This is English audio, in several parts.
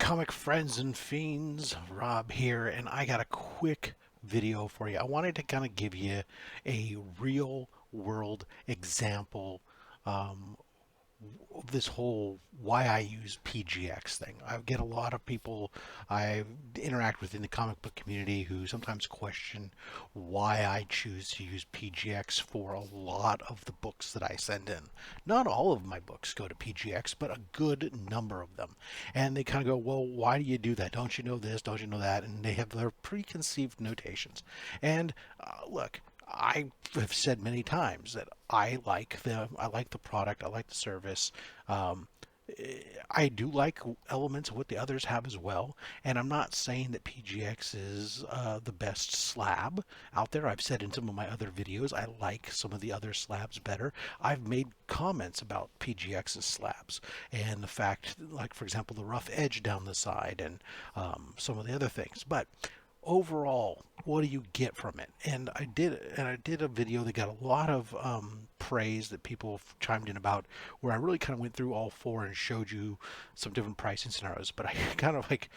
comic friends and fiends, Rob here, and I got a quick video for you. I wanted to kind of give you a real world example um, this whole why I use PGX thing. I get a lot of people I interact with in the comic book community who sometimes question why I choose to use PGX for a lot of the books that I send in. Not all of my books go to PGX, but a good number of them. And they kind of go, well, why do you do that? Don't you know this? Don't you know that? And they have their preconceived notations. And look, I have said many times that I like the product, I like the service. Um, I do like elements of what the others have as well, and I'm not saying that PGX is the best slab out there. I've said in some of my other videos I like some of the other slabs better. I've made comments about PGX's slabs and the fact, like for example, the rough edge down the side and some of the other things, but overall, what do you get from it? And I did a video that got a lot of praise that people chimed in about, where I really kind of went through all four and showed you some different pricing scenarios. But I kind of like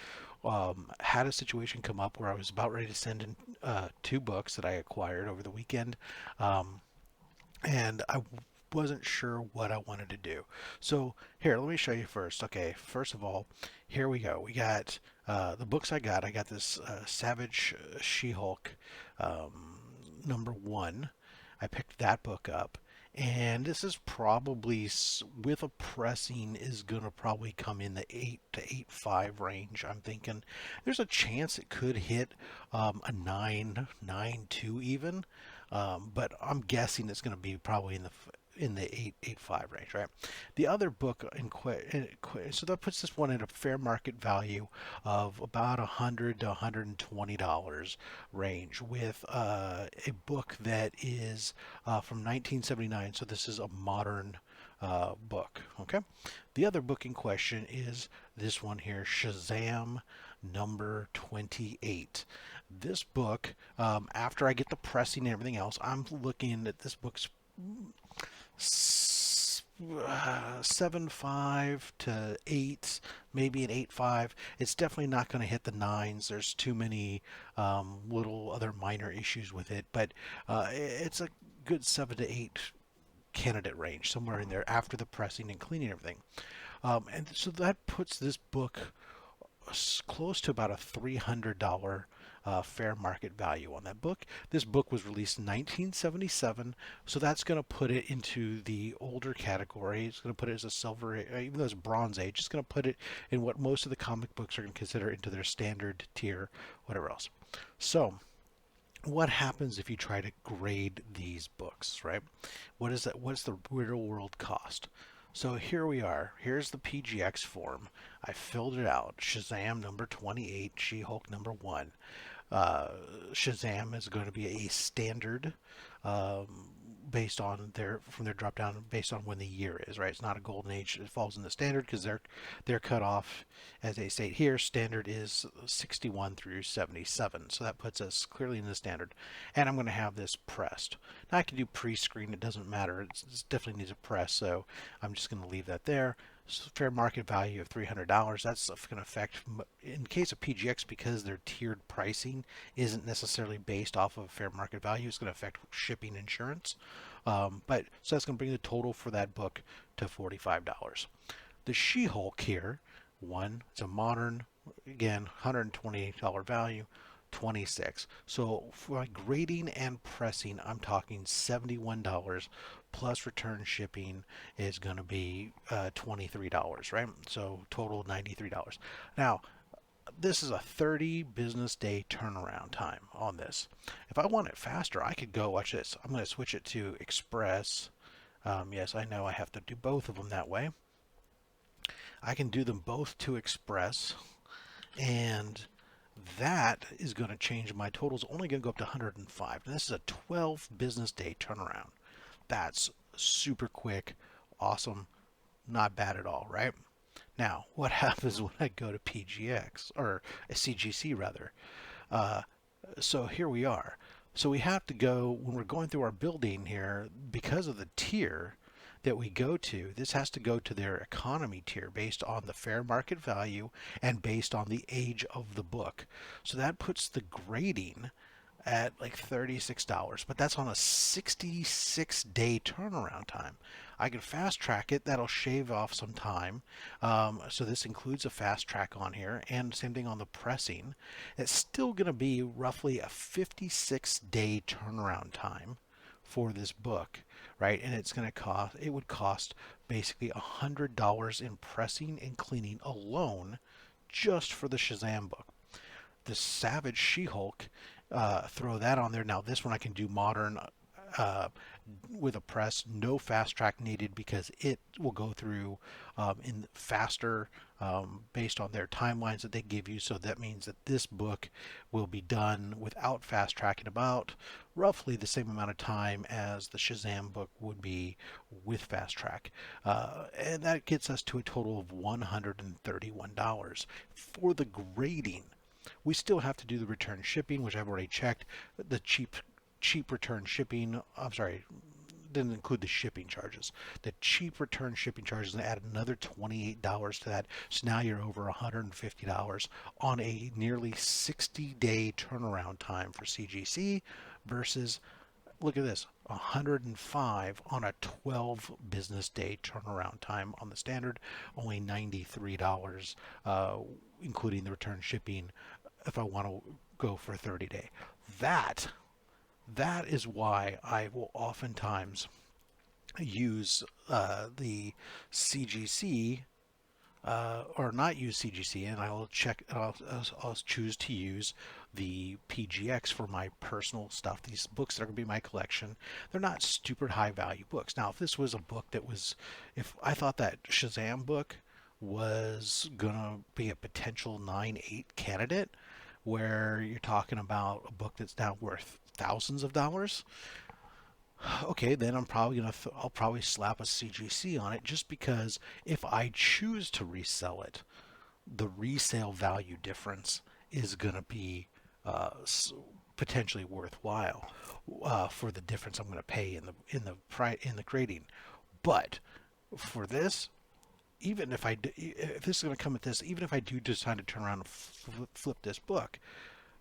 had a situation come up where I was about ready to send in two books that I acquired over the weekend, um, and I wasn't sure what I wanted to do. So here, let me show you first. Okay, first of all, here we go. We got the books I got. I got this Savage SheHulk #1. I picked that book up. And this is probably, with a pressing, is going to probably come in the 8 to 8.5 range. I'm thinking there's a chance it could hit a 9, 9.2 even. But I'm guessing it's going to be probably in the 8.5 range, right? The other book so that puts this one at a fair market value of about $100 to $120 range, with a book that is from 1979. So this is a modern book. Okay. The other book in question is this one here, Shazam #28. This book, after I get the pressing and everything else, I'm looking at this book's 7.5 to 8, maybe an 8.5. It's definitely not going to hit the nines. There's too many little other minor issues with it, but it's a good 7 to 8 candidate range, somewhere in there after the pressing and cleaning everything. And so that puts this book close to about a $300 fair market value on that book. This book was released in 1977, so that's going to put it into the older category. It's going to put it as a silver, even though it's Bronze Age. It's going to put it in what most of the comic books are going to consider into their standard tier, whatever else. So what happens if you try to grade these books, right? What is that? What's the real world cost? So here we are. Here's the PGX form. I filled it out. Shazam #28, SheHulk #1. Shazam is going to be a standard, based on their drop down based on when the year is, right? It's not a golden age. It falls in the standard because they're cut off, as they state here. Standard is 61 through 77, so that puts us clearly in the standard. And I'm going to have this pressed. Now I can do pre-screen. It doesn't matter. It definitely needs a press, so I'm just going to leave that there. Fair market value of $300. That's going to affect, in case of PGX, because their tiered pricing isn't necessarily based off of fair market value. It's going to affect shipping, insurance. But so that's going to bring the total for that book to $45. The SheHulk here, it's a modern, again, $128 value. 26. So for grading and pressing, I'm talking $71 plus return shipping is going to be $23, right? So total $93. Now, this is a 30 business day turnaround time on this. If I want it faster, I could go, watch this. I'm going to switch it to Express. Yes, I know I have to do both of them that way. I can do them both to Express, and that is going to change. My total is only going to go up to 105. And this is a 12 business day turnaround. That's super quick, awesome, not bad at all, right? Now, what happens when I go to PGX, or CGC rather? So here we are. So we have to go, when we're going through our building here, because of the tier, that we go to, this has to go to their economy tier based on the fair market value and based on the age of the book. So that puts the grading at like $36, but that's on a 66-day turnaround time. I can fast track it. That'll shave off some time. So this includes a fast track on here, and same thing on the pressing. It's still going to be roughly a 56-day turnaround time for this book, right? And it's going to cost, it would cost basically $100 in pressing and cleaning alone just for the Shazam book. The Savage She-Hulk, throw that on there. Now this one I can do modern with a press, no fast track needed because it will go through in faster based on their timelines that they give you. So that means that this book will be done without fast tracking about roughly the same amount of time as the Shazam book would be with fast track. And that gets us to a total of $131 for the grading. We still have to do the return shipping, which I've already checked. The cheap return shipping, I'm sorry, didn't include the shipping charges. The cheap return shipping charges and add another $28 to that. So now you're over $150 on a nearly 60-day turnaround time for CGC versus, look at this, 105 on a 12 business day turnaround time on the standard, only $93, including the return shipping if I want to go for 30-day. That is why I will oftentimes use the CGC or not use CGC, and I'll check. I'll choose to use the PGX for my personal stuff. These books that are going to be my collection, they're not stupid high value books. Now, if this was a book that was, if I thought that Shazam book was gonna be a potential 9.8 candidate, where you're talking about a book that's now worth thousands of dollars, okay, then I'll probably slap a CGC on it, just because if I choose to resell it, the resale value difference is going to be potentially worthwhile for the difference I'm going to pay in the grading. But for this, even if if this is going to come at this, even if I do decide to turn around and flip this book,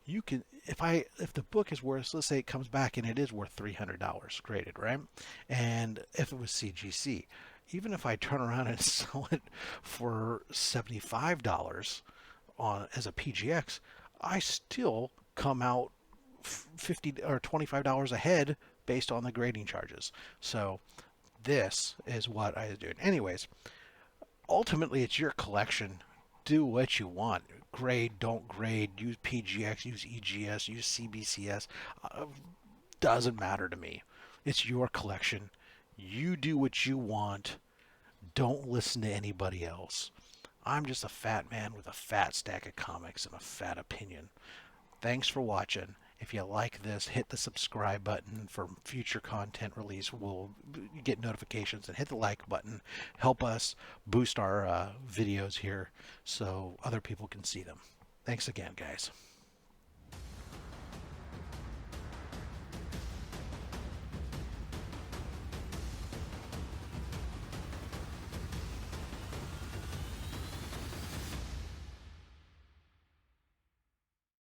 you can, if the book is worth, let's say it comes back and it is worth $300 graded, right? And if it was CGC, even if I turn around and sell it for $75 on as a PGX, I still come out $50 or $25 ahead based on the grading charges. So this is what I was doing. Anyways, ultimately it's your collection. Do what you want. Grade, don't grade, use PGX, use EGS, use CBCS. Doesn't matter to me. It's your collection. You do what you want. Don't listen to anybody else. I'm just a fat man with a fat stack of comics and a fat opinion. Thanks for watching. If you like this, hit the subscribe button for future content release. We'll get notifications, and hit the like button. Help us boost our videos here so other people can see them. Thanks again, guys.